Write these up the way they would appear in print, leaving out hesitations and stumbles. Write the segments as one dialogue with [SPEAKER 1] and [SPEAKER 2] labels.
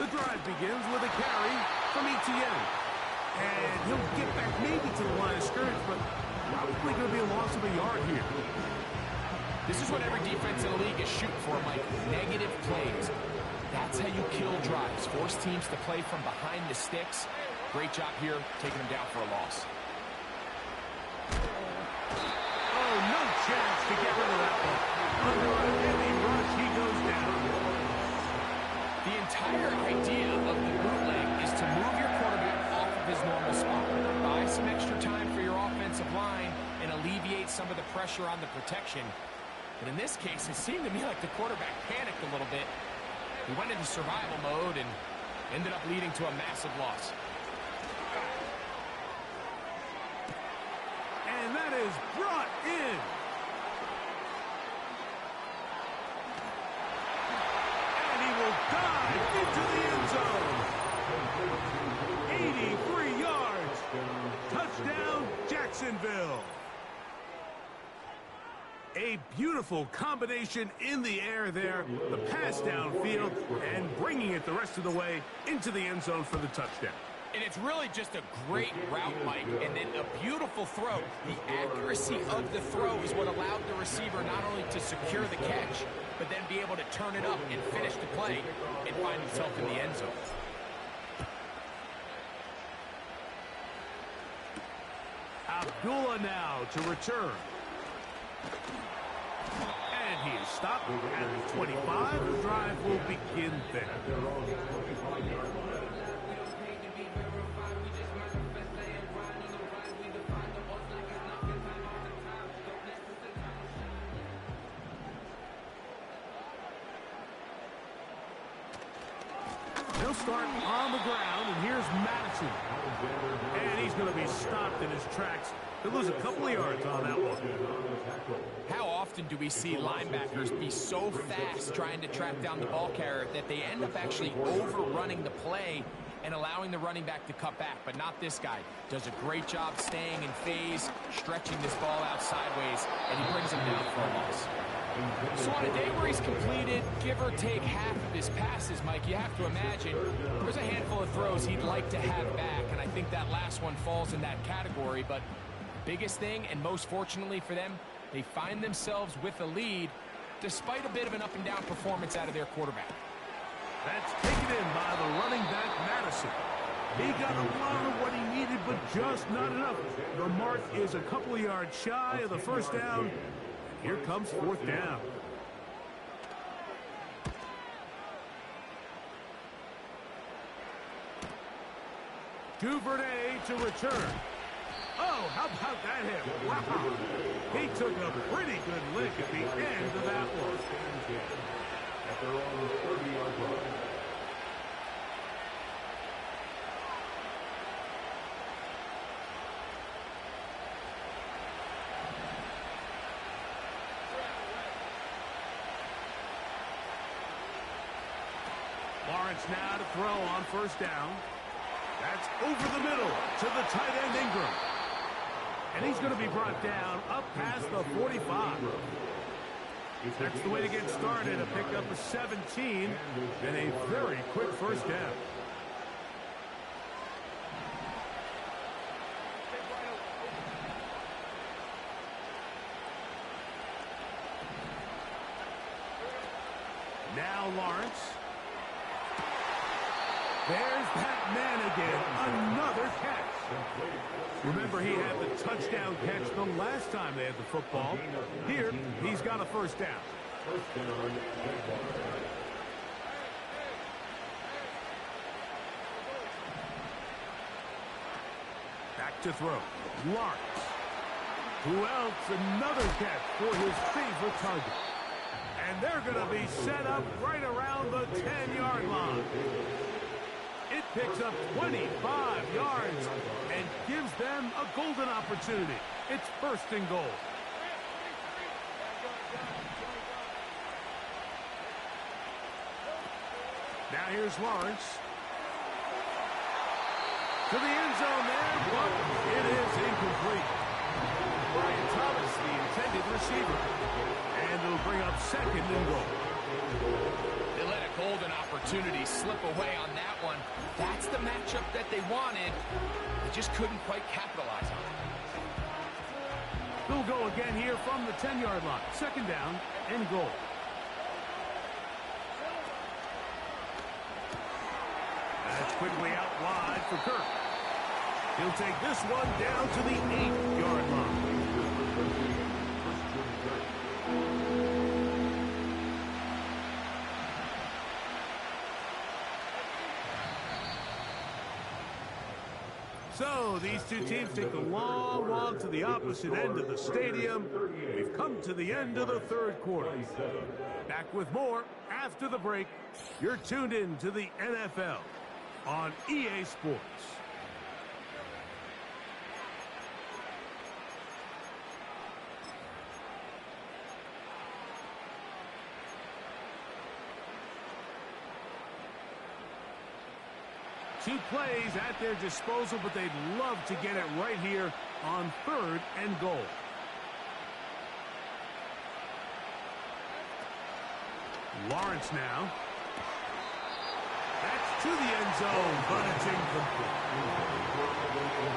[SPEAKER 1] The drive begins with a carry from Etienne. And he'll get back maybe to the line of scrimmage, but probably going to be a loss of a yard here.
[SPEAKER 2] This is what every defense in the league is shooting for, Mike. Negative plays. That's how you kill drives. Force teams to play from behind the sticks. Great job here, taking them down for a loss.
[SPEAKER 1] Oh, no chance to get rid of that one. Under a heavy rush, he goes down.
[SPEAKER 2] The entire idea of the bootleg is to move your quarterback off of his normal spot. Buy some extra time for your offensive line and alleviate some of the pressure on the protection. But in this case, it seemed to me like the quarterback panicked a little bit. He went into survival mode and ended up leading to a massive loss.
[SPEAKER 1] And that is brought in. And he will dive into the end zone. 83 yards. Touchdown, Jacksonville. A beautiful combination in the air there. The pass downfield and bringing it the rest of the way into the end zone for the touchdown.
[SPEAKER 2] And it's really just a great route, Mike, and then a beautiful throw. The accuracy of the throw is what allowed the receiver not only to secure the catch, but then be able to turn it up and finish the play and find himself in the end zone.
[SPEAKER 1] Abdullah now to return. And he is stopped at the 25. The drive will begin there. He'll start on the ground, and here's Madison. And he's going to be stopped in his tracks. He'll lose a couple of yards on that one.
[SPEAKER 2] How often do we see linebackers be so fast trying to track down the ball carrier that they end up actually overrunning the play and allowing the running back to cut back? But not this guy. Does a great job staying in phase, stretching this ball out sideways, and he brings him down for a loss. So on a day where he's completed, give or take half of his passes, Mike, you have to imagine there's a handful of throws he'd like to have back, and I think that last one falls in that category. But biggest thing, and most fortunately for them, they find themselves with a lead despite a bit of an up-and-down performance out of their quarterback.
[SPEAKER 1] That's taken in by the running back, Madison. He got a lot of what he needed, but just not enough. The mark is a couple of yards shy of the first down. Here comes fourth down. Duvernay to return. Oh, how about that hit? Wow. He took a pretty good lick at the end of that one. At their own 30-yard line. Lawrence now to throw on first down. That's over the middle to the tight end Ingram. And he's going to be brought down up past the 45. That's the way to get started, a pickup of 17 and a very quick first down. Now Lawrence. There's that man again, another catch. Remember, he had the touchdown catch the last time they had the football. Here, he's got a first down. Back to throw. Lawrence. Who else? Another catch for his favorite target. And they're going to be set up right around the 10-yard line. It picks up 25 yards and gives them a golden opportunity. It's first and goal. Now here's Lawrence. To the end zone there, but it is incomplete. Brian Thomas, the intended receiver. And it'll bring up second and goal.
[SPEAKER 2] They let a golden opportunity opportunity slip away on that one. That's the matchup that they wanted. They just couldn't quite capitalize on it.
[SPEAKER 1] They'll go again here from the 10-yard line. Second down and goal. That's quickly out wide for Kirk. He'll take this one down to the 8-yard line. So these two teams take a long walk to the opposite end of the stadium. We've come to the end of the third quarter. Back with more after the break. You're tuned in to the NFL on EA Sports. Two plays at their disposal, but they'd love to get it right here on third and goal. Lawrence now. That's to the end zone, but it's incomplete.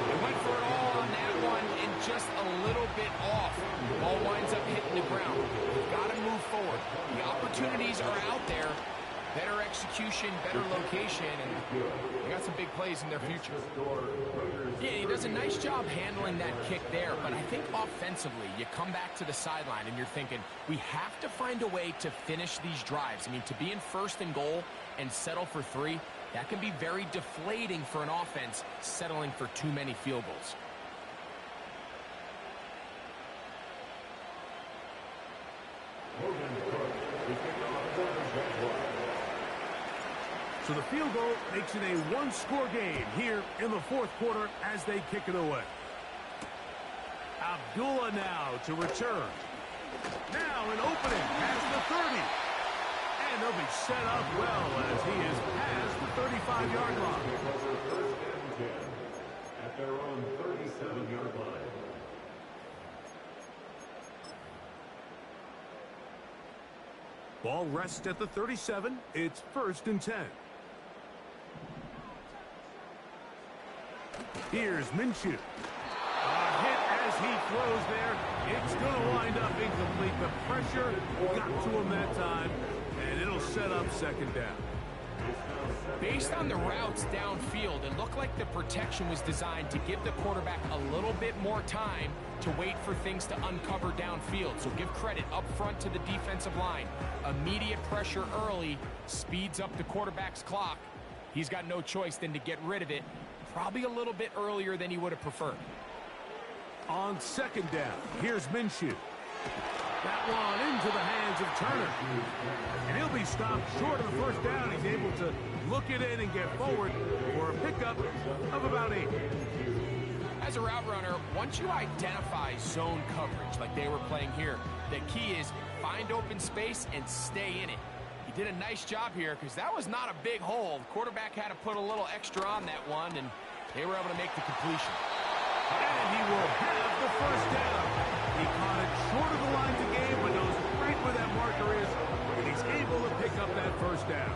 [SPEAKER 2] They went for it all on that one and just a little bit off. Ball winds up hitting the ground. You've got to move forward. The opportunities are out there. Better execution, better location, and they got some big plays in their future. Yeah, he does a nice job handling that kick there, but I think offensively, you come back to the sideline and you're thinking, we have to find a way to finish these drives. I mean, to be in first and goal and settle for 3, that can be very deflating for an offense settling for too many field goals.
[SPEAKER 1] So the field goal makes it a one-score game here in the fourth quarter as they kick it away. Abdullah now to return. Now an opening past the 30. And they'll be set up well as he is past the 35-yard line. At their own 37-yard line. Ball rests at the 37. It's 1st and 10. Here's Minshew. A hit as he throws there. It's going to wind up incomplete. The pressure got to him that time, and it'll set up second down.
[SPEAKER 2] Based on the routes downfield, it looked like the protection was designed to give the quarterback a little bit more time to wait for things to uncover downfield. So give credit up front to the defensive line. Immediate pressure early speeds up the quarterback's clock. He's got no choice than to get rid of it, probably a little bit earlier than he would have preferred.
[SPEAKER 1] On second down, here's Minshew. That one into the hands of Turner. And he'll be stopped short of the first down. He's able to look it in and get forward for a pickup of about 8.
[SPEAKER 2] As a route runner, once you identify zone coverage like they were playing here, the key is find open space and stay in it. He did a nice job here because that was not a big hole. The quarterback had to put a little extra on that one, and they were able to make the completion.
[SPEAKER 1] And he will have the first down. He caught it short of the line to gain, but knows right where that marker is, and he's able to pick up that first down.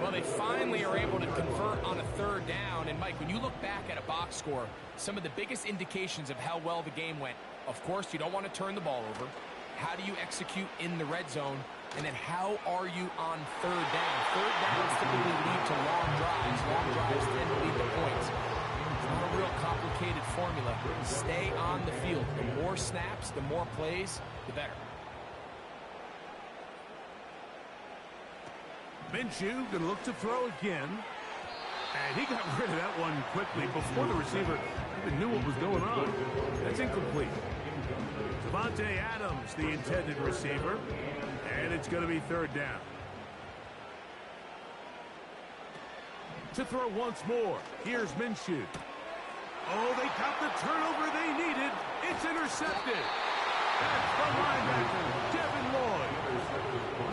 [SPEAKER 2] Well, they finally are able to convert on a third down. And, Mike, when you look back at a box score, some of the biggest indications of how well the game went, of course, you don't want to turn the ball over. How do you execute in the red zone? And then how are you on third down? Third downs typically lead to long drives. Long drives tend to lead to points. It's not a real complicated formula. Stay on the field. The more snaps, the more plays, the better.
[SPEAKER 1] Minshew going to look to throw again. And he got rid of that one quickly before the receiver even knew what was going on. That's incomplete. Devontae Adams, the intended receiver. And it's going to be third down. To throw once more. Here's Minshew. Oh, they got the turnover they needed. It's intercepted. That's the linebacker, Devin Lloyd.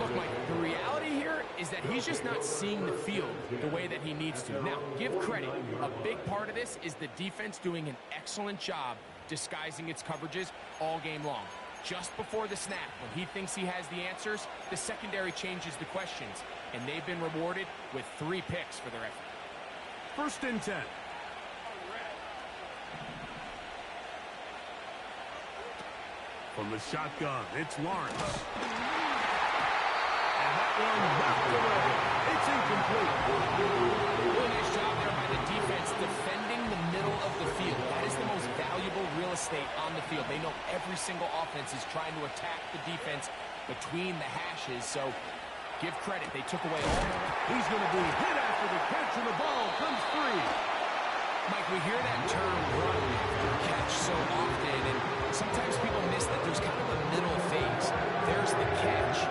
[SPEAKER 2] Look, Mike, the reality here is that he's just not seeing the field the way that he needs to. Now, give credit. A big part of this is the defense doing an excellent job disguising its coverages all game long. just before the snap, when he thinks he has the answers, the secondary changes the questions, and they've been rewarded with 3 picks for their effort.
[SPEAKER 1] 1st and 10. From the shotgun, it's Lawrence. And that one knocked away. It's incomplete.
[SPEAKER 2] Really nice job there by the defense defending the middle of the field. That is the most valuable real estate on the field. They know every single offense is trying to attack the defense between the hashes, so give credit. They took away all.
[SPEAKER 1] He's going to be hit after the catch, and the ball comes free.
[SPEAKER 2] Mike, we hear that term run after catch so often, and sometimes people miss that there's kind of a middle phase. There's the catch,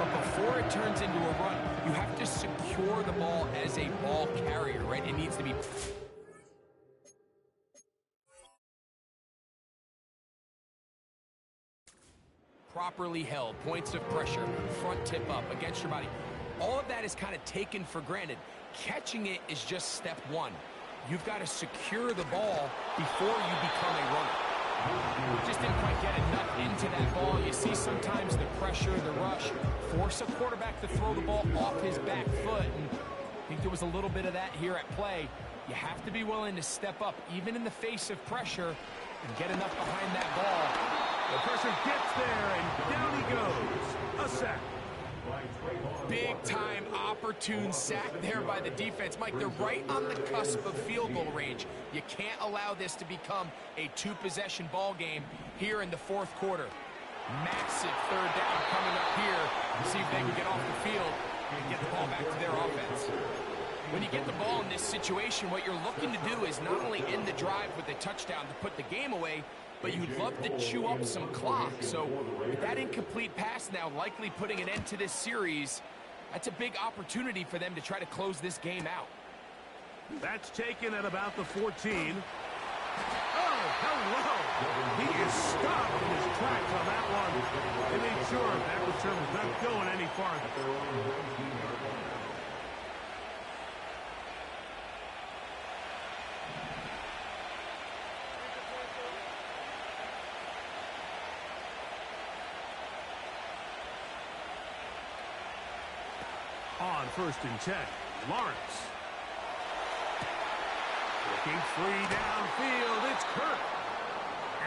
[SPEAKER 2] but before it turns into a run, you have to secure the ball as a ball carrier, right? It needs to be properly held, points of pressure, front tip up against your body. All of that is kind of taken for granted. Catching it is just step 1. You've got to secure the ball before you become a runner. Just didn't quite get enough into that ball. You see sometimes the pressure, the rush, force a quarterback to throw the ball off his back foot. And I think there was a little bit of that here at play. You have to be willing to step up, even in the face of pressure, and get enough behind that ball.
[SPEAKER 1] The pressure gets there, and down he goes. A sack.
[SPEAKER 2] Big-time opportune sack there by the defense. Mike, they're right on the cusp of field goal range. You can't allow this to become a 2-possession ball game here in the 4th quarter. Massive 3rd down coming up here. See if they can get off the field and get the ball back to their offense. When you get the ball in this situation, what you're looking to do is not only end the drive with a touchdown to put the game away, but you'd love to chew up some clock. So with that incomplete pass now likely putting an end to this series, that's a big opportunity for them to try to close this game out.
[SPEAKER 1] That's taken at about the 14. Oh, hello! He is stopped in his tracks on that one. They made sure that return was not going any farther. On 1st and 10, Lawrence. Looking free downfield, it's Kirk.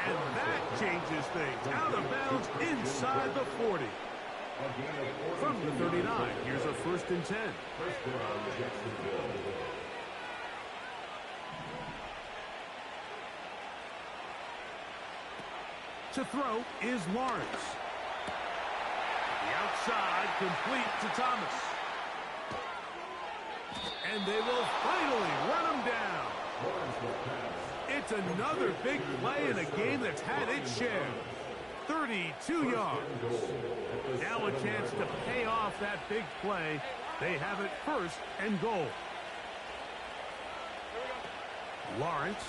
[SPEAKER 1] And that changes things. Out of bounds inside the 40. From the 39, here's a 1st and 10. To throw is Lawrence. The outside, complete to Thomas. And they will finally run him down. It's another big play in a game that's had its share. 32 yards. Now a chance to pay off that big play. They have it 1st and goal. Lawrence.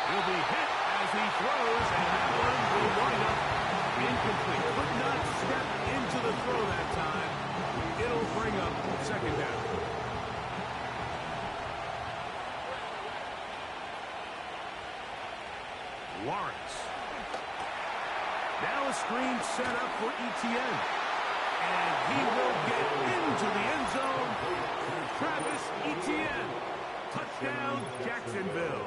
[SPEAKER 1] He'll be hit as he throws, and that one will wind up incomplete. Could not step into the throw that time. It'll bring up 2nd down. Lawrence. Now a screen set up for Etienne. And he will get into the end zone. Travis Etienne. Touchdown, Jacksonville.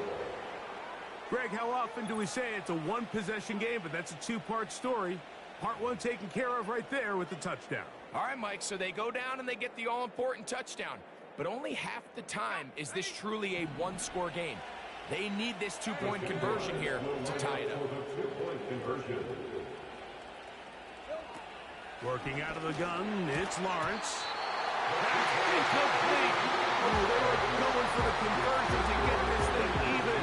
[SPEAKER 1] Greg, how often do we say it's a 1-possession game, but that's a 2-part story? Part 1 taken care of right there with the touchdown.
[SPEAKER 2] All right, Mike, so they go down and they get the all-important touchdown. But only half the time is this truly a 1-score game. They need this 2-point conversion here to tie it up.
[SPEAKER 1] Working out of the gun, it's Lawrence. That's incomplete. Oh, they were going for the conversion to get this thing even.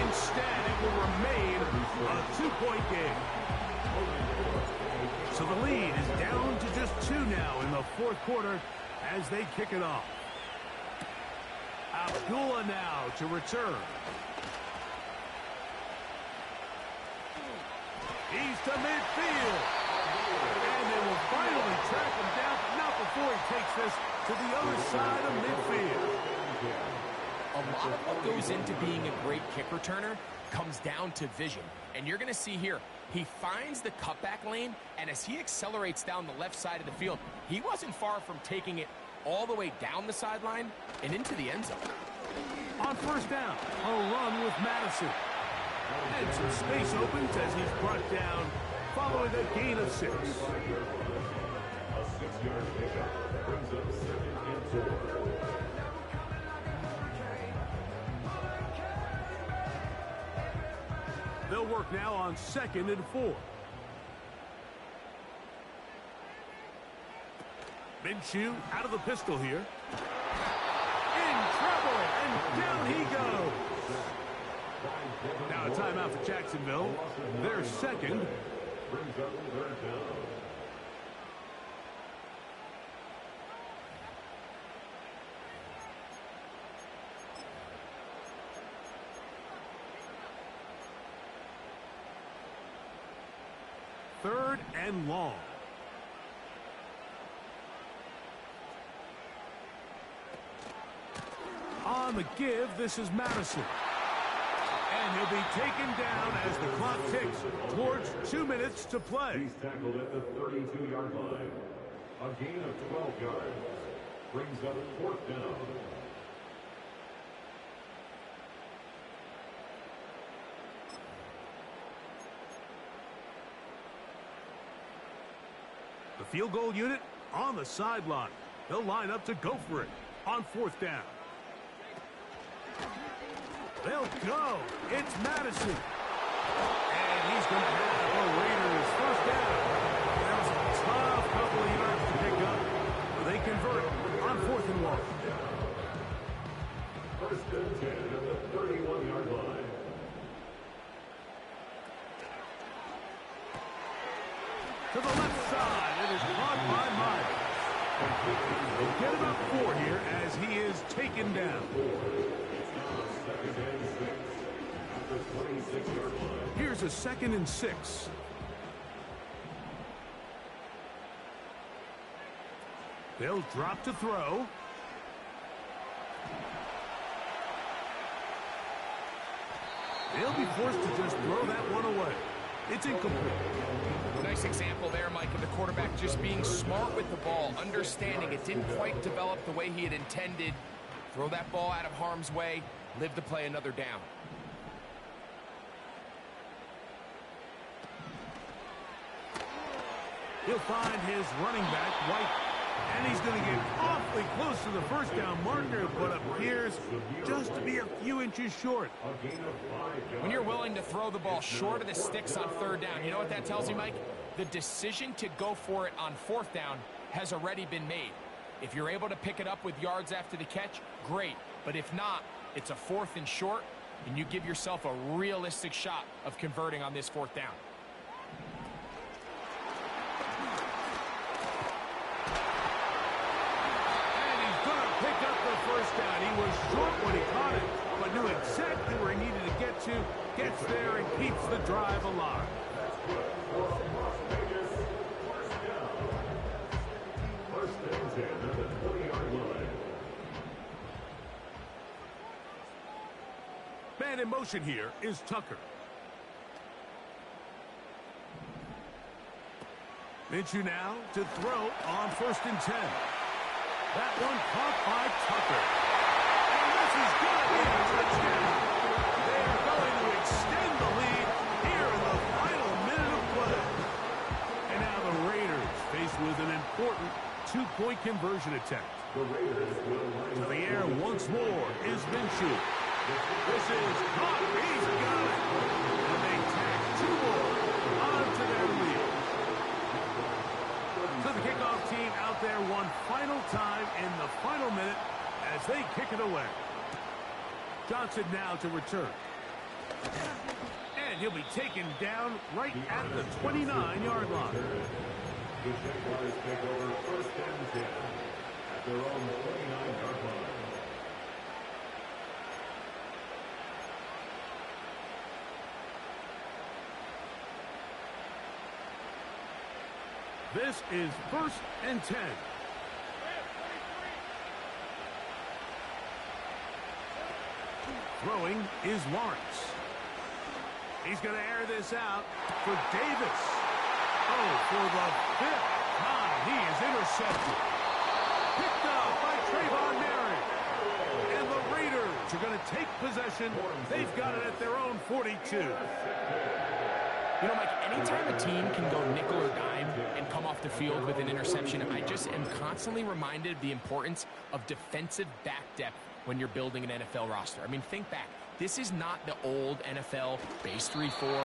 [SPEAKER 1] Instead, it will remain a 2-point game. So the lead is down to just 2 now in the 4th quarter as they kick it off. Abdullah now to return. He's to midfield. And they will finally track him down, but not before he takes this to the other side of midfield.
[SPEAKER 2] A lot of what goes goes into being a great kick returner comes down to vision. And you're going to see here, he finds the cutback lane, and as he accelerates down the left side of the field, he wasn't far from taking it all the way down the sideline and into the end zone.
[SPEAKER 1] On first down, a run with Madison. And some space opens as he's brought down following a gain of 6.
[SPEAKER 3] A 6-yard pickup brings up 2nd and 4.
[SPEAKER 1] They'll work now on 2nd and 4. Minshew out of the pistol here. In trouble, and down he goes. Now a timeout for Jacksonville. Their second.
[SPEAKER 3] Brings up 3rd down.
[SPEAKER 1] Third and long. On the give, this is Madison. And he'll be taken down as the clock ticks towards 2 minutes to play.
[SPEAKER 3] He's tackled at the 32-yard line. A gain of 12 yards. Brings up 4th down.
[SPEAKER 1] The field goal unit on the sideline. They'll line up to go for it on 4th down. They'll go. It's Madison. And he's going to have the Raiders first down. That was a tough couple of yards to pick up. They convert on 4th and 1.
[SPEAKER 3] 1st and 10 at the 31-yard line.
[SPEAKER 1] To the left side. It is caught by Myers. They'll get about 4 here as he is taken down. Here's a 2nd and 6. They'll drop to throw. They'll be forced to just throw that one away. It's incomplete.
[SPEAKER 2] Nice example there, Mike, of the quarterback just being smart with the ball, understanding it didn't quite develop the way he had intended. Throw that ball out of harm's way, live to play another down.
[SPEAKER 1] He'll find his running back, White, and he's going to get awfully close to the first down marker, but appears just to be a few inches short.
[SPEAKER 2] When you're willing to throw the ball short of the sticks on 3rd down, you know what that tells you, Mike? The decision to go for it on 4th down has already been made. If you're able to pick it up with yards after the catch, great. But if not, it's a 4th and short, and you give yourself a realistic shot of converting on this 4th down.
[SPEAKER 1] Pick up the first down. He was short when he caught it, but knew exactly where he needed to get to. Gets there and keeps the drive alive.
[SPEAKER 3] First and 10 at the 20-yard line.
[SPEAKER 1] Man in motion here is Tucker. Minshew now to throw on 1st and 10. That one caught by Tucker. And this is going to be a touchdown. They are going to extend the lead here in the final minute of play. And now the Raiders faced with an important 2-point conversion attempt.
[SPEAKER 3] The Raiders will line
[SPEAKER 1] to the air once more is Minshew. This is caught. He's got it. And they tack 2 more onto their lead. So the kickoff team out there one final time in the final minute as they kick it away. Johnson now to return. And he'll be taken down right at the 29-yard line.
[SPEAKER 3] The Jaguars take over 1st and 10 at their own 29-yard line.
[SPEAKER 1] This is 1st and 10. Throwing is Lawrence. He's going to air this out for Davis. Oh, for the 5th time, he is intercepted. Picked up by Trayvon Merritt. And the Raiders are going to take possession. They've got it at their own 42.
[SPEAKER 2] You know, Mike, anytime a team can go nickel or dime and come off the field with an interception, I just am constantly reminded of the importance of defensive back depth when you're building an NFL roster. I mean, think back. This is not the old NFL base 3-4.